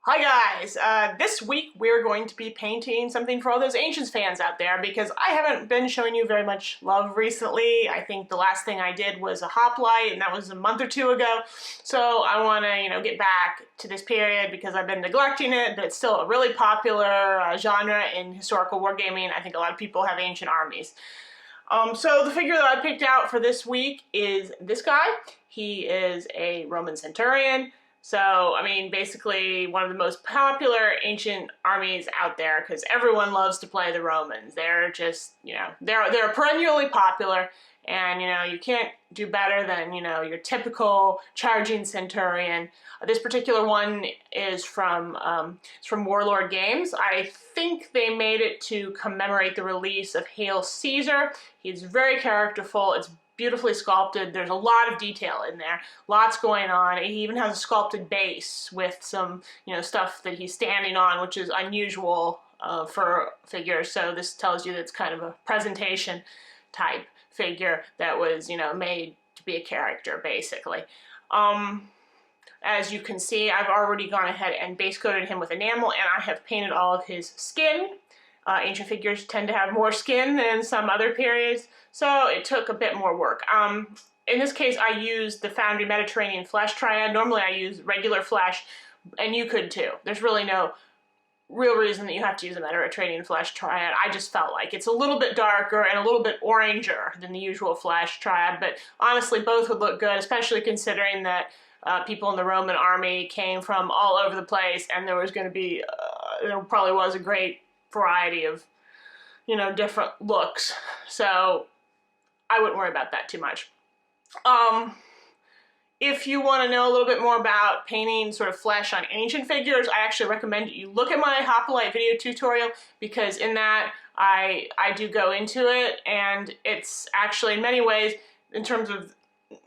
Hi guys! This week we're going to be painting something for all those Ancients fans out there because I haven't been showing you very much love recently. I think the last thing I did was a hoplite and that was a month or two ago. So I want to, get back to this period because I've been neglecting it, but it's still a really popular genre in historical wargaming. I think a lot of people have ancient armies. So the figure that I picked out for this week is this guy. He is a Roman centurion. So, basically one of the most popular ancient armies out there because everyone loves to play the Romans. They're just, they're perennially popular and, you can't do better than, your typical charging centurion. This particular one is from Wargames. I think they made it to commemorate the release of Hail Caesar. He's very characterful. It's beautifully sculpted. There's a lot of detail in there. Lots going on. He even has a sculpted base with some, stuff that he's standing on, which is unusual for figures. So this tells you that it's kind of a presentation type figure that was, made to be a character, basically. As you can see, I've already gone ahead and base coated him with enamel, and I have painted all of his skin. Ancient figures tend to have more skin than some other periods, so it took a bit more work. In this case, I used the Foundry Mediterranean Flesh Triad. Normally I use regular flesh, and you could too. There's really no real reason that you have to use a Mediterranean Flesh Triad. I just felt like it's a little bit darker and a little bit oranger than the usual Flesh Triad, but honestly both would look good, especially considering that people in the Roman army came from all over the place, and there was going to be, there probably was a great variety of, different looks. So I wouldn't worry about that too much. If you want to know a little bit more about painting sort of flesh on ancient figures, I actually recommend you look at my hoplite video tutorial because in that I do go into it, and it's actually in many ways, in terms of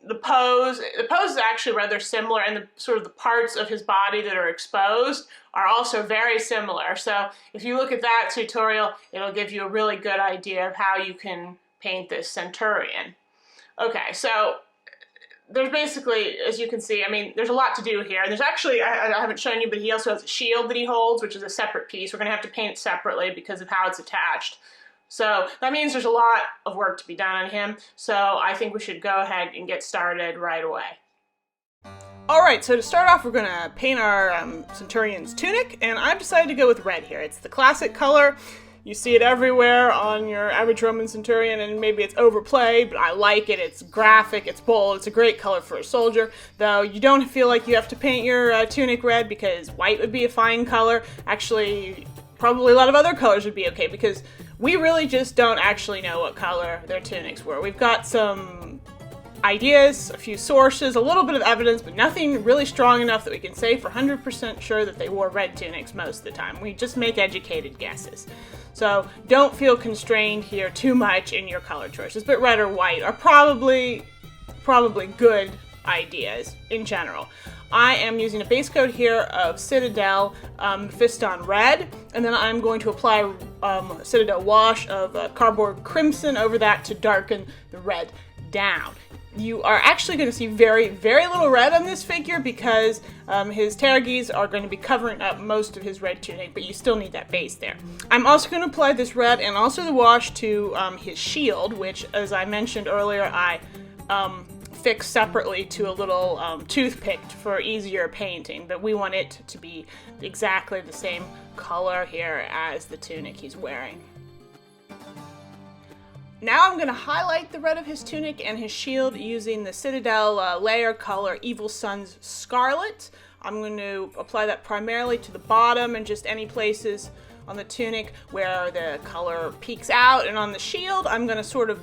the pose is actually rather similar, and the parts of his body that are exposed are also very similar. So if you look at that tutorial, it'll give you a really good idea of how you can paint this centurion. Okay, so there's basically, as you can see, there's a lot to do here. There's actually, I haven't shown you, but he also has a shield that he holds, which is a separate piece. We're going to have to paint it separately because of how it's attached. So that means there's a lot of work to be done on him, so I think we should go ahead and get started right away. Alright, so to start off we're going to paint our centurion's tunic, and I've decided to go with red here. It's the classic color. You see it everywhere on your average Roman centurion, and maybe it's overplayed, but I like it. It's graphic, it's bold, it's a great color for a soldier, though you don't feel like you have to paint your tunic red because white would be a fine color. Actually, probably a lot of other colors would be okay because we really just don't actually know what color their tunics were. We've got some ideas, a few sources, a little bit of evidence, but nothing really strong enough that we can say for 100% sure that they wore red tunics most of the time. We just make educated guesses. So don't feel constrained here too much in your color choices, but red or white are probably good ideas in general. I am using a base coat here of Citadel Fiston Red, and then I'm going to apply Citadel Wash of Cardboard Crimson over that to darken the red down. You are actually going to see very, very little red on this figure because his pteruges are going to be covering up most of his red tunic, but you still need that base there. I'm also going to apply this red and also the wash to his shield, which, as I mentioned earlier, I fixed separately to a little toothpick for easier painting, but we want it to be exactly the same color here as the tunic he's wearing. Now I'm going to highlight the red of his tunic and his shield using the Citadel layer color Evil Sun's Scarlet. I'm going to apply that primarily to the bottom and just any places on the tunic where the color peeks out, and on the shield I'm going to sort of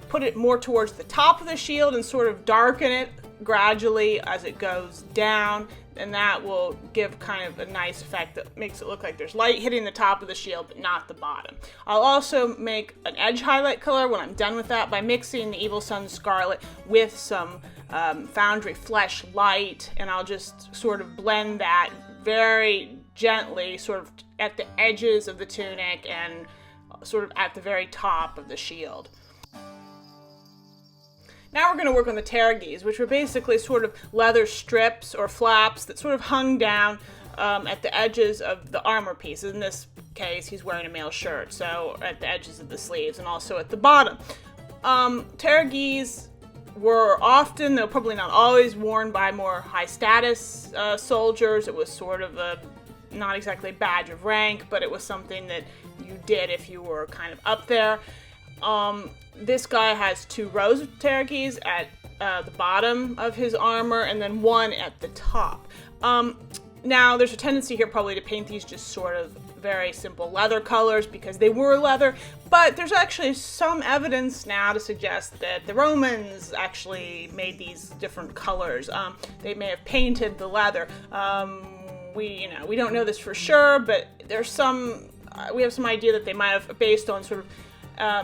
put it more towards the top of the shield and sort of darken it gradually as it goes down, and that will give kind of a nice effect that makes it look like there's light hitting the top of the shield but not the bottom. I'll also make an edge highlight color when I'm done with that by mixing the Evil Sun Scarlet with some Foundry Flesh Light, and I'll just sort of blend that very gently sort of at the edges of the tunic and sort of at the very top of the shield. Now we're going to work on the pteruges, which were basically sort of leather strips or flaps that sort of hung down at the edges of the armor pieces. In this case, he's wearing a male shirt, so at the edges of the sleeves and also at the bottom. Pteruges were often, though probably not always, worn by more high status soldiers. It was sort of a, not exactly a badge of rank, but it was something that you did if you were kind of up there. This guy has 2 rows of pteruges at the bottom of his armor and then 1 at the top. Now, there's a tendency here probably to paint these just sort of very simple leather colors because they were leather, but there's actually some evidence now to suggest that the Romans actually made these different colors. They may have painted the leather. We don't know this for sure, but there's some, we have some idea that they might have, based on sort of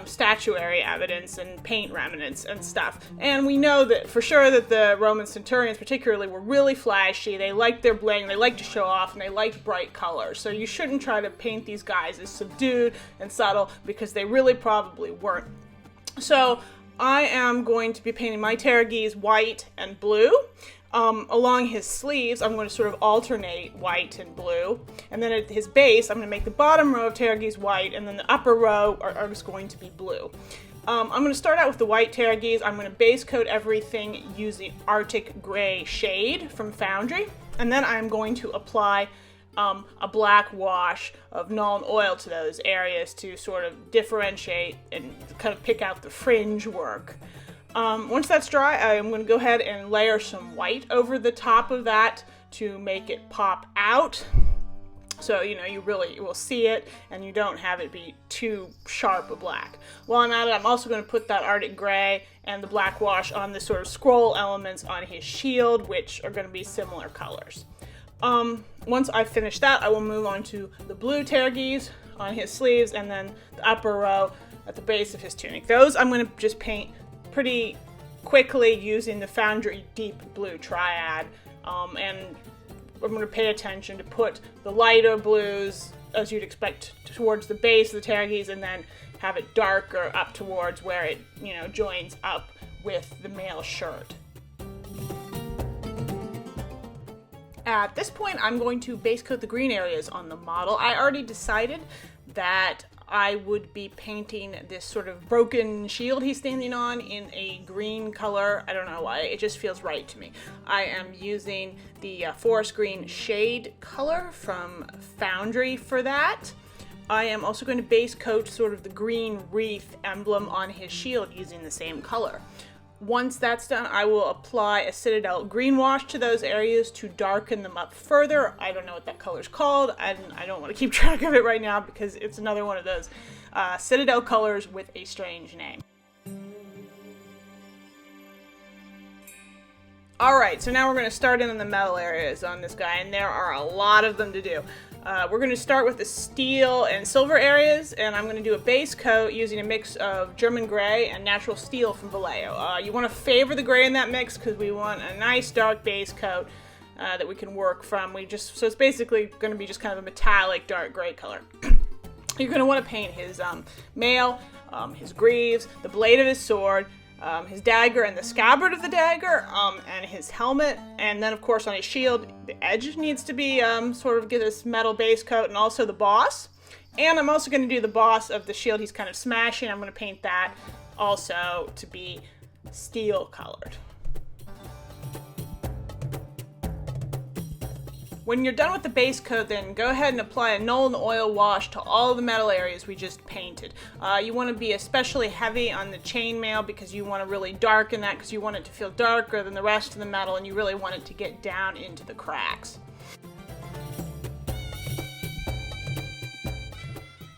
statuary evidence and paint remnants and stuff. And we know that for sure that the Roman centurions particularly were really flashy. They liked their bling, they liked to show off, and they liked bright colors. So you shouldn't try to paint these guys as subdued and subtle because they really probably weren't. So I am going to be painting my pteruges white and blue. Along his sleeves, I'm going to sort of alternate white and blue. And then at his base, I'm going to make the bottom row of pteruges white, and then the upper row are just going to be blue. I'm going to start out with the white pteruges. I'm going to base coat everything using Arctic Gray shade from Foundry. And then I'm going to apply a black wash of Nuln Oil to those areas to sort of differentiate and kind of pick out the fringe work. Once that's dry, I'm going to go ahead and layer some white over the top of that to make it pop out. So, you will see it and you don't have it be too sharp a black. While I'm at it, I'm also going to put that Arctic Gray and the black wash on the sort of scroll elements on his shield, which are going to be similar colors. Once I've finished that, I will move on to the blue pteruges on his sleeves and then the upper row at the base of his tunic. Those I'm going to just paint pretty quickly using the Foundry Deep Blue Triad, and I'm going to pay attention to put the lighter blues, as you'd expect, towards the base of the pteruges, and then have it darker up towards where it, joins up with the male shirt. At this point, I'm going to base coat the green areas on the model. I already decided that I would be painting this sort of broken shield he's standing on in a green color. I don't know why, it just feels right to me. I am using the forest green shade color from Foundry for that. I am also going to base coat sort of the green wreath emblem on his shield using the same color. Once that's done, I will apply a Citadel green wash to those areas to darken them up further. I don't know what that color's called, and I don't want to keep track of it right now because it's another one of those Citadel colors with a strange name. Alright, so now we're going to start in on the metal areas on this guy, and there are a lot of them to do. We're going to start with the steel and silver areas, and I'm going to do a base coat using a mix of German gray and natural steel from Vallejo. You want to favor the gray in that mix because we want a nice dark base coat that we can work from. So it's basically going to be just kind of a metallic dark gray color. You're going to want to paint his mail, his greaves, the blade of his sword, his dagger and the scabbard of the dagger, and his helmet, and then of course on his shield, the edge needs to be sort of get this metal base coat, and also the boss. And I'm also going to do the boss of the shield he's kind of smashing. I'm going to paint that also to be steel colored. When you're done with the base coat, then go ahead and apply a Nuln Oil wash to all the metal areas we just painted. You want to be especially heavy on the chainmail because you want to really darken that because you want it to feel darker than the rest of the metal and you really want it to get down into the cracks.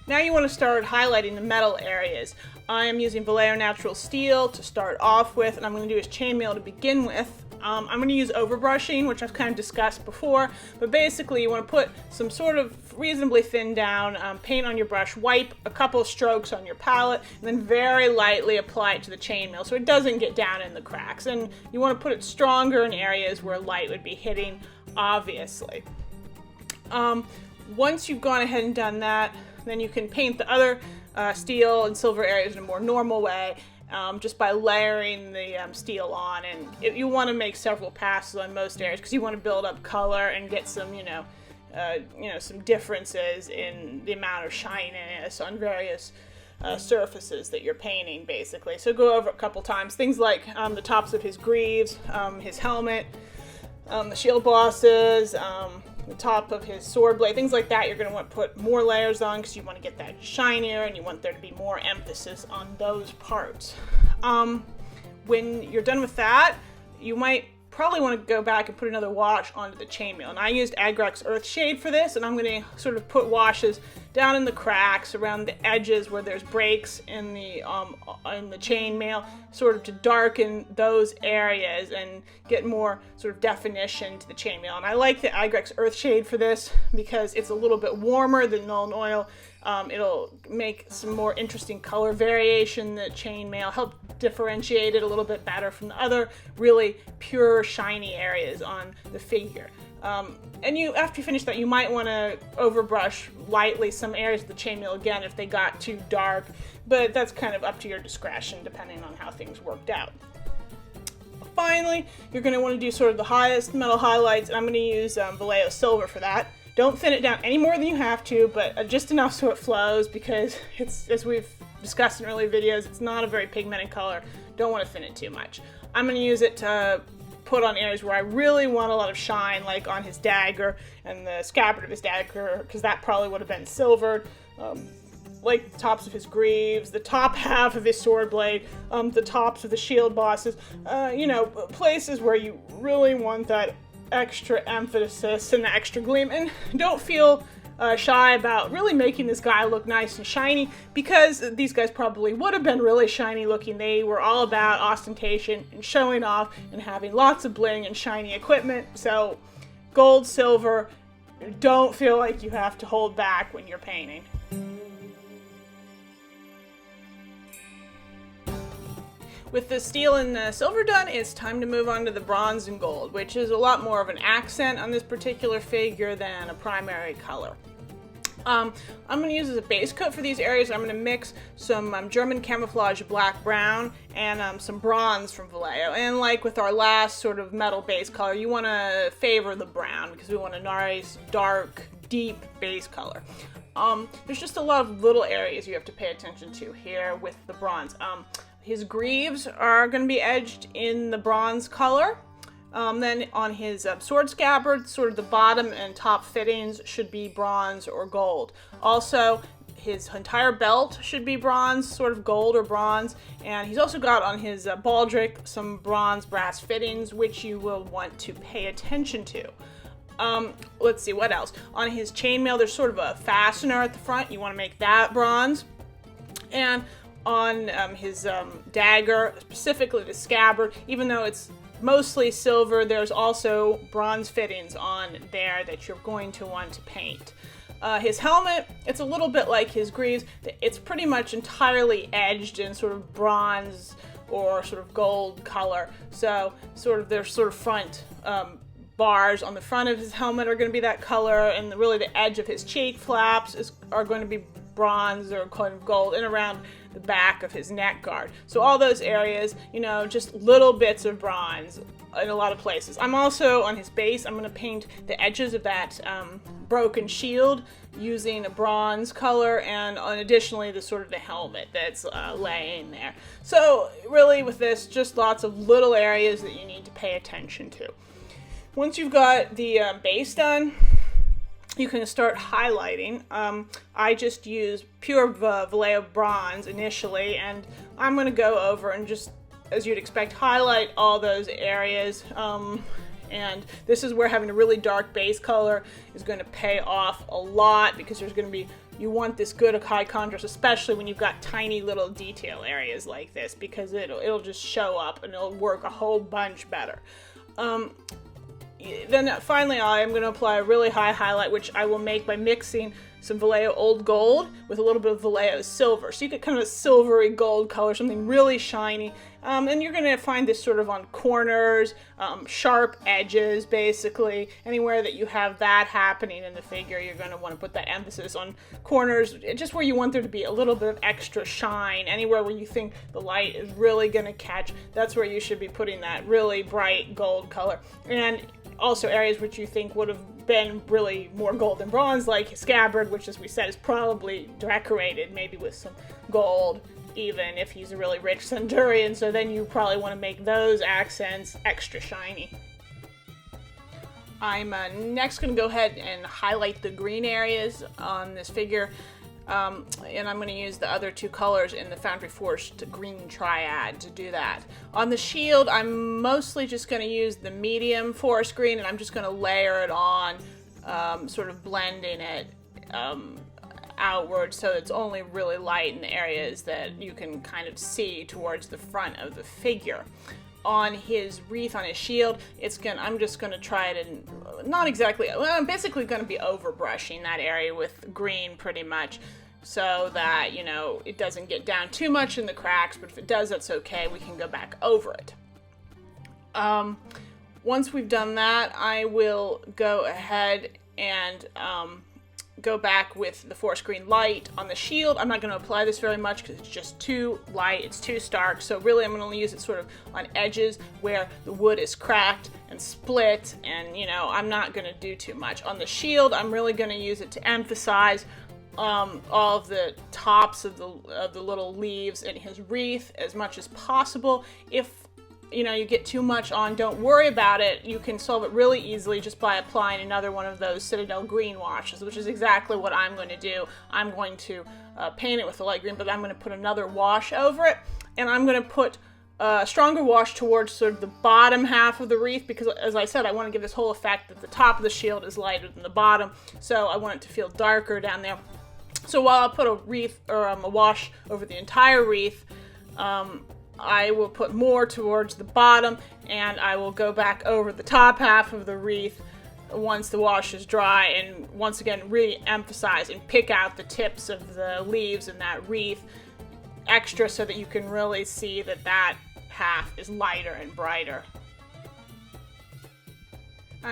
Now you want to start highlighting the metal areas. I am using Vallejo Natural Steel to start off with, and I'm going to do his chainmail to begin with. I'm going to use overbrushing, which I've kind of discussed before, but basically you want to put some sort of reasonably thin down paint on your brush, wipe a couple of strokes on your palette, and then very lightly apply it to the chainmail so it doesn't get down in the cracks. And you want to put it stronger in areas where light would be hitting, obviously. Once you've gone ahead and done that, then you can paint the other steel and silver areas in a more normal way. Just by layering the steel on, and you want to make several passes on most areas because you want to build up color and get some, some differences in the amount of shininess on various surfaces that you're painting, basically. So go over a couple times. Things like the tops of his greaves, his helmet, the shield bosses, the top of his sword blade, things like that. You're going to want to put more layers on because you want to get that shinier and you want there to be more emphasis on those parts. When you're done with that, you might probably want to go back and put another wash onto the chainmail. And I used Agrex Earthshade for this, and I'm going to sort of put washes down in the cracks around the edges where there's breaks in the chainmail, sort of to darken those areas and get more sort of definition to the chainmail. And I like the Agrex Earthshade for this because it's a little bit warmer than Nuln Oil. It'll make some more interesting color variation in the chainmail, help differentiate it a little bit better from the other really pure shiny areas on the figure. And after you finish that, you might want to overbrush lightly some areas of the chainmail again if they got too dark, but that's kind of up to your discretion depending on how things worked out. Finally, you're going to want to do sort of the highest metal highlights, and I'm going to use Vallejo Silver for that. Don't thin it down any more than you have to, but just enough so it flows, because it's, as we've discussed in earlier videos, it's not a very pigmented color. Don't want to thin it too much. I'm going to use it to put on areas where I really want a lot of shine, like on his dagger and the scabbard of his dagger, because that probably would have been silvered. Like the tops of his greaves, the top half of his sword blade, the tops of the shield bosses, places where you really want that extra emphasis and the extra gleam. And don't feel shy about really making this guy look nice and shiny, because these guys probably would have been really shiny looking. They were all about ostentation and showing off and having lots of bling and shiny equipment. So gold, silver, don't feel like you have to hold back when you're painting. With the steel and the silver done, it's time to move on to the bronze and gold, which is a lot more of an accent on this particular figure than a primary color. I'm going to use as a base coat for these areas. I'm going to mix some German camouflage black brown and some bronze from Vallejo. And like with our last sort of metal base color, you want to favor the brown because we want a nice, dark, deep base color. There's just a lot of little areas you have to pay attention to here with the bronze. His greaves are going to be edged in the bronze color. Then on his sword scabbard, sort of the bottom and top fittings should be bronze or gold. Also, his entire belt should be bronze, sort of gold or bronze. And he's also got on his baldric some bronze brass fittings, which you will want to pay attention to. Let's see, what else? On his chainmail, there's sort of a fastener at the front. You want to make that bronze. And on his dagger, specifically the scabbard, even though it's mostly silver, there's also bronze fittings on there that you're going to want to paint. His helmet, it's a little bit like his greaves. It's pretty much entirely edged in sort of bronze or sort of gold color. So there's sort of front bars on the front of his helmet are going to be that color, and really the edge of his cheek flaps are going to be bronze or kind of gold, and around the back of his neck guard. So all those areas, just little bits of bronze in a lot of places. I'm also, on his base, I'm going to paint the edges of that broken shield using a bronze color, and additionally the sort of the helmet that's laying there. So really with this, just lots of little areas that you need to pay attention to. Once you've got the base done, you can start highlighting. I just use pure Vallejo bronze initially, and I'm going to go over and just, as you'd expect, highlight all those areas. And this is where having a really dark base color is going to pay off a lot, because there's going to be, you want this good high contrast, especially when you've got tiny little detail areas like this, because it'll just show up and it'll work a whole bunch better. Then finally, I am going to apply a really high highlight, which I will make by mixing some Vallejo Old Gold with a little bit of Vallejo Silver. So you get kind of a silvery gold color, something really shiny. And you're going to find this sort of on corners, sharp edges, basically. Anywhere that you have that happening in the figure, you're going to want to put that emphasis on corners, just where you want there to be a little bit of extra shine. Anywhere where you think the light is really going to catch, that's where you should be putting that really bright gold color. And also areas which you think would have been really more gold than bronze, like his scabbard, which, as we said, is probably decorated, maybe with some gold, even if he's a really rich centurion. So then you probably want to make those accents extra shiny. I'm next going to go ahead and highlight the green areas on this figure. And I'm going to use the other two colors in the Foundry Forged green triad to do that. On the shield, I'm mostly just going to use the medium forest green, and I'm just going to layer it on, sort of blending it outward so it's only really light in the areas that you can kind of see towards the front of the figure. On his wreath, on his shield, I'm just going to try it and not exactly, well, I'm basically going to be overbrushing that area with green pretty much so that, you know, it doesn't get down too much in the cracks, but if it does, that's okay. We can go back over it. Once we've done that, I will go ahead and go back with the forest green light on the shield. I'm not going to apply this very much because it's just too light, it's too stark, so really I'm going to only use it sort of on edges where the wood is cracked and split, and you know, I'm not going to do too much. On the shield, I'm really going to use it to emphasize all of the tops of the little leaves in his wreath as much as possible. If you know, you get too much on, don't worry about it. You can solve it really easily just by applying another one of those Citadel green washes, which is exactly what I'm going to do. I'm going to paint it with the light green, but I'm going to put another wash over it, and I'm going to put a stronger wash towards sort of the bottom half of the wreath, because as I said, I want to give this whole effect that the top of the shield is lighter than the bottom, so I want it to feel darker down there. So while I put a wreath, or a wash over the entire wreath, I will put more towards the bottom, and I will go back over the top half of the wreath once the wash is dry, and once again really emphasize and pick out the tips of the leaves in that wreath extra so that you can really see that that half is lighter and brighter.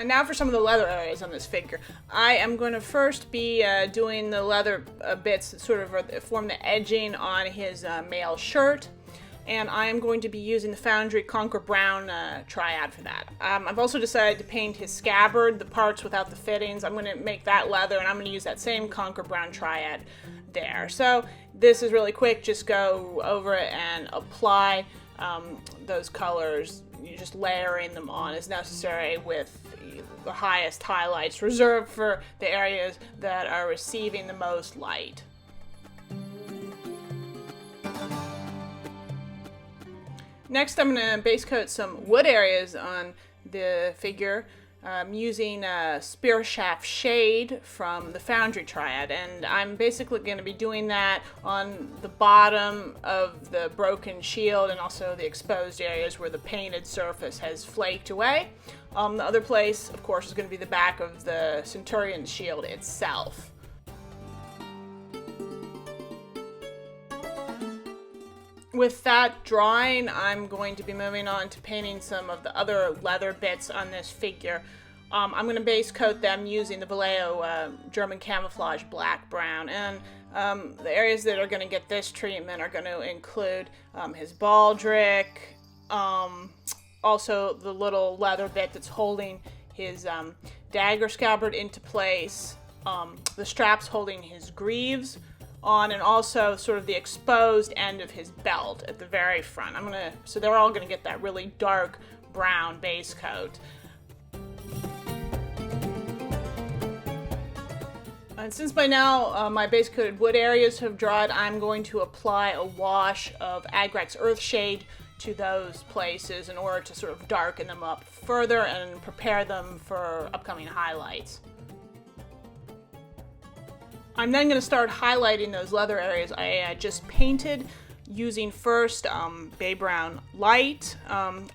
Now for some of the leather areas on this figure. I am going to first be doing the leather bits that sort of form the edging on his mail shirt. And I am going to be using the Foundry Conquer Brown triad for that. I've also decided to paint his scabbard, the parts without the fittings. I'm going to make that leather, and I'm going to use that same Conquer Brown triad there. So this is really quick. Just go over it and apply those colors. You're just layering them on as necessary with the highest highlights reserved for the areas that are receiving the most light. Next, I'm going to base coat some wood areas on the figure using Spear Shaft Shade from the Foundry Triad, and I'm basically going to be doing that on the bottom of the broken shield and also the exposed areas where the painted surface has flaked away. The other place, of course, is going to be the back of the Centurion's shield itself. With that drawing, I'm going to be moving on to painting some of the other leather bits on this figure. I'm going to base coat them using the Vallejo German Camouflage Black Brown, and the areas that are going to get this treatment are going to include his baldric, also the little leather bit that's holding his dagger scabbard into place, the straps holding his greaves on, and also sort of the exposed end of his belt at the very front. So they're all going to get that really dark brown base coat. And since by now my base coated wood areas have dried, I'm going to apply a wash of Agrac's Earthshade to those places in order to sort of darken them up further and prepare them for upcoming highlights. I'm then going to start highlighting those leather areas I just painted using first Bay Brown Light,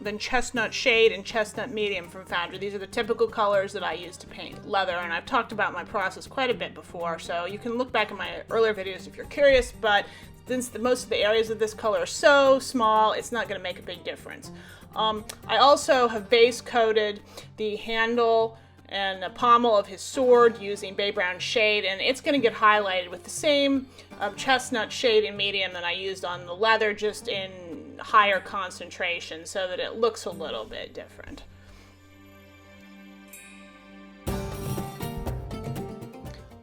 then Chestnut Shade and Chestnut Medium from Foundry. These are the typical colors that I use to paint leather, and I've talked about my process quite a bit before, so you can look back at my earlier videos if you're curious, but since most of the areas of this color are so small, it's not going to make a big difference. I also have base coated the handle and the pommel of his sword using Bay Brown Shade, and it's going to get highlighted with the same Chestnut Shade and Medium that I used on the leather, just in higher concentration so that it looks a little bit different.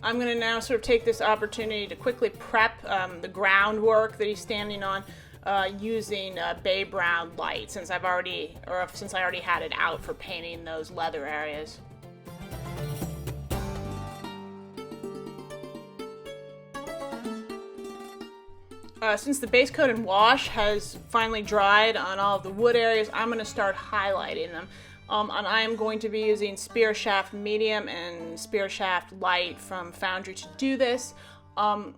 I'm going to now sort of take this opportunity to quickly prep the groundwork that he's standing on using bay brown light, since I already had it out for painting those leather areas. Since the base coat and wash has finally dried on all of the wood areas, I'm going to start highlighting them. And I am going to be using Spear Shaft Medium and Spear Shaft Light from Foundry to do this. On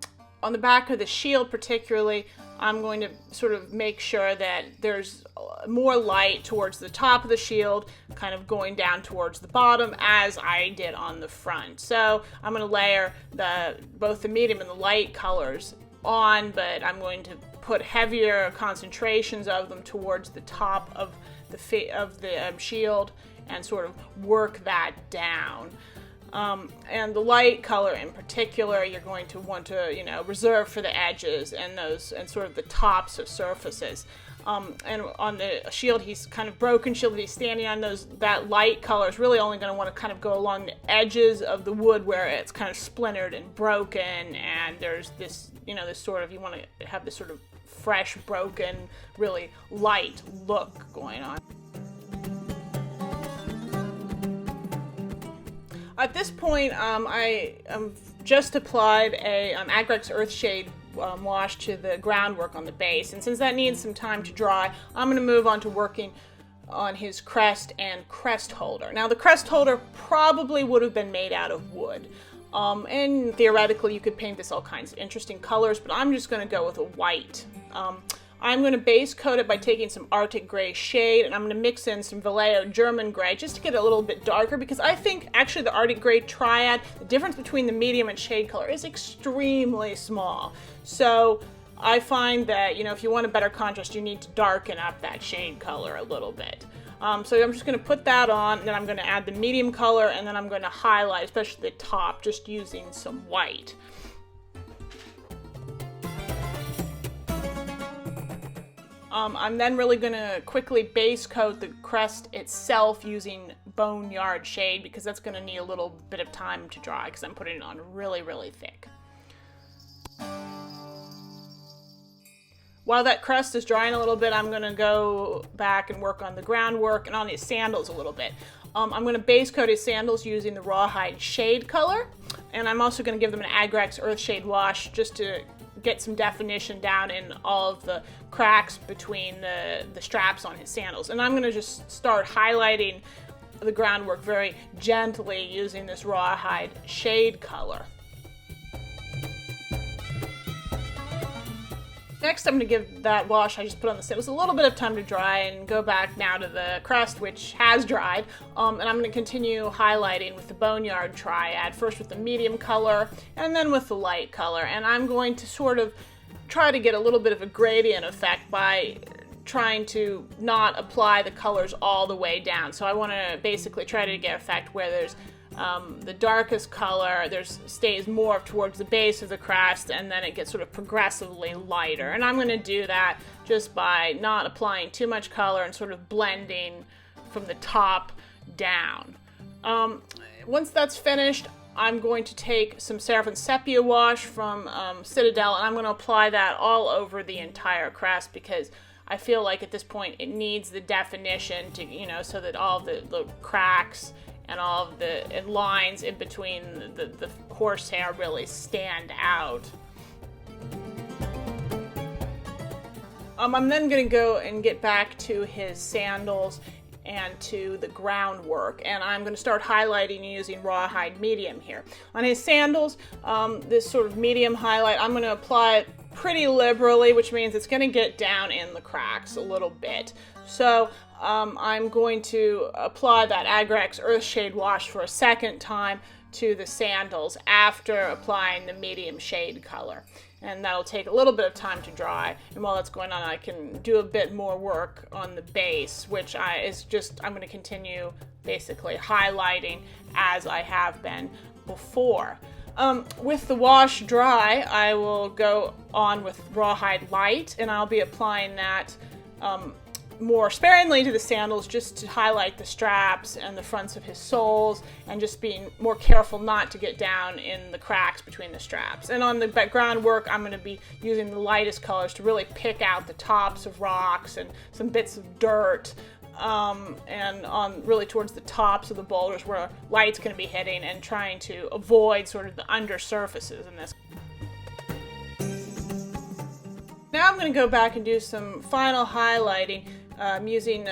the back of the shield particularly, I'm going to sort of make sure that there's more light towards the top of the shield, kind of going down towards the bottom as I did on the front. So I'm going to layer both the medium and the light colors on, but I'm going to put heavier concentrations of them towards the top of the shield and sort of work that down. And the light color in particular, you're going to want to, reserve for the edges and sort of the tops of surfaces. And on the shield, he's kind of broken shield that he's standing on, that light color is really only going to want to kind of go along the edges of the wood where it's kind of splintered and broken, and there's this, this sort of, you want to have this sort of fresh, broken, really light look going on. At this point, I just applied a Agrex Earthshade wash to the groundwork on the base, and since that needs some time to dry, I'm going to move on to working on his crest and crest holder. Now, the crest holder probably would have been made out of wood, and theoretically you could paint this all kinds of interesting colors, but I'm just going to go with a white. I'm going to base coat it by taking some Arctic Gray shade, and I'm going to mix in some Vallejo German Gray just to get it a little bit darker, because I think actually the Arctic Gray triad, the difference between the medium and shade color is extremely small. So I find that, if you want a better contrast, you need to darken up that shade color a little bit. So I'm just going to put that on, and then I'm going to add the medium color, and then I'm going to highlight, especially the top, just using some white. I'm then really going to quickly base coat the crest itself using Boneyard Shade, because that's going to need a little bit of time to dry because I'm putting it on really, really thick. While that crest is drying a little bit, I'm going to go back and work on the groundwork and on his sandals a little bit. I'm going to base coat his sandals using the Rawhide Shade color, and I'm also going to give them an Agrex Earthshade wash just to get some definition down in all of the cracks between the straps on his sandals. And I'm going to just start highlighting the groundwork very gently using this Rawhide Shade color. Next, I'm going to give that wash I just put on the sandals a little bit of time to dry and go back now to the crest, which has dried. And I'm going to continue highlighting with the Boneyard Triad, first with the medium color and then with the light color. And I'm going to sort of try to get a little bit of a gradient effect by trying to not apply the colors all the way down. So I want to basically try to get effect where there's the darkest color stays more towards the base of the crest, and then it gets sort of progressively lighter. And I'm going to do that just by not applying too much color and sort of blending from the top down. Once that's finished, I'm going to take some Seraphim Sepia wash from Citadel, and I'm going to apply that all over the entire crest, because I feel like at this point it needs the definition to, so that all the cracks and all of the lines in between the horsehair really stand out. I'm then going to go and get back to his sandals and to the groundwork, and I'm going to start highlighting using Rawhide Medium here. On his sandals, this sort of medium highlight, I'm going to apply it pretty liberally, which means it's going to get down in the cracks a little bit. So I'm going to apply that Agrex Earthshade wash for a second time to the sandals after applying the medium shade color. And that'll take a little bit of time to dry. And while that's going on, I can do a bit more work on the base, which I'm going to continue basically highlighting as I have been before. With the wash dry, I will go on with Rawhide Light, and I'll be applying that more sparingly to the sandals just to highlight the straps and the fronts of his soles, and just being more careful not to get down in the cracks between the straps. And on the groundwork, I'm going to be using the lightest colors to really pick out the tops of rocks and some bits of dirt, and on really towards the tops of the boulders where light's going to be hitting, and trying to avoid sort of the under surfaces in this. Now I'm going to go back and do some final highlighting using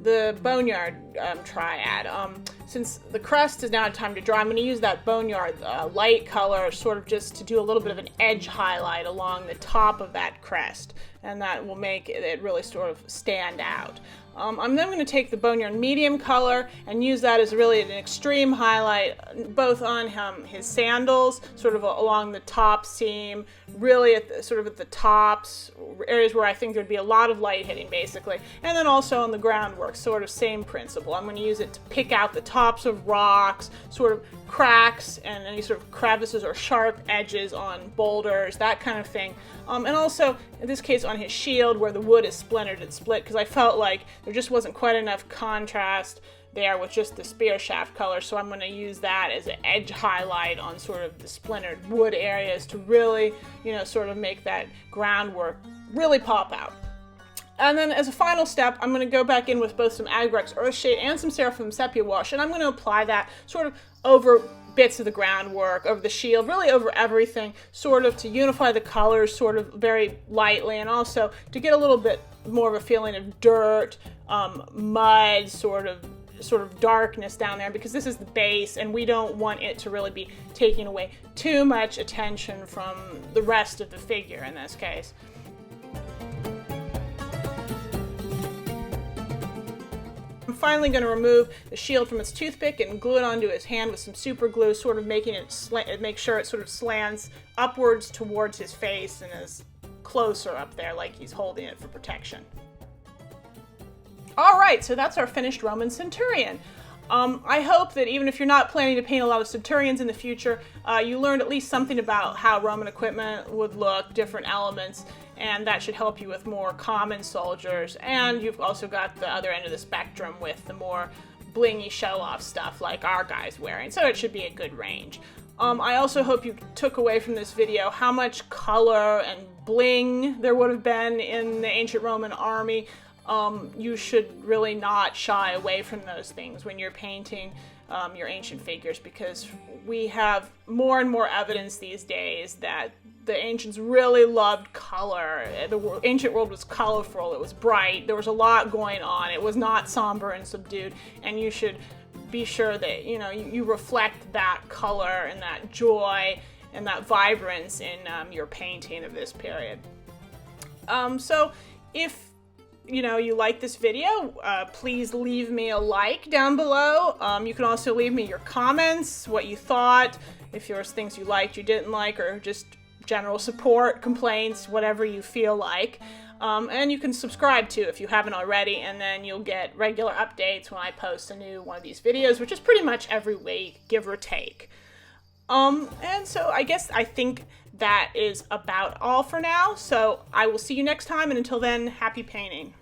the boneyard triad. Since the crest is now time to dry, I'm going to use that boneyard light color sort of just to do a little bit of an edge highlight along the top of that crest, and that will make it really sort of stand out. I'm then going to take the boneyard medium color and use that as really an extreme highlight, both on his sandals, sort of along the top seam, really at the tops, areas where I think there'd be a lot of light hitting, basically, and then also on the groundwork, sort of same principle. I'm going to use it to pick out the tops of rocks, sort of cracks and any sort of crevices or sharp edges on boulders, that kind of thing. And also, in this case, on his shield where the wood is splintered and split, because I felt like there just wasn't quite enough contrast there with just the spear shaft color, so I'm going to use that as an edge highlight on sort of the splintered wood areas to really, sort of make that groundwork really pop out. And then as a final step, I'm going to go back in with both some Agrex Earthshade and some Seraphim Sepia Wash, and I'm going to apply that sort of over bits of the groundwork, over the shield, really over everything, sort of to unify the colors sort of very lightly, and also to get a little bit more of a feeling of dirt, mud, sort of darkness down there, because this is the base and we don't want it to really be taking away too much attention from the rest of the figure in this case. I'm finally going to remove the shield from its toothpick and glue it onto his hand with some super glue, sort of making it make sure it sort of slants upwards towards his face and is closer up there, like he's holding it for protection. All right, so that's our finished Roman centurion. I hope that even if you're not planning to paint a lot of centurions in the future, you learned at least something about how Roman equipment would look, different elements, and that should help you with more common soldiers. And you've also got the other end of the spectrum with the more blingy show-off stuff like our guy's wearing, so it should be a good range. I also hope you took away from this video how much color and bling there would have been in the ancient Roman army. You should really not shy away from those things when you're painting your ancient figures, because we have more and more evidence these days that the ancients really loved color. The ancient world was colorful, it was bright, there was a lot going on, it was not somber and subdued, and you should be sure that you reflect that color and that joy and that vibrance in your painting of this period. So if you like this video, please leave me a like down below. You can also leave me your comments, what you thought, if there was things you liked, you didn't like, or just general support, complaints, whatever you feel like. And you can subscribe too if you haven't already, and then you'll get regular updates when I post a new one of these videos, which is pretty much every week, give or take. And so I think that is about all for now. So I will see you next time, and until then, happy painting.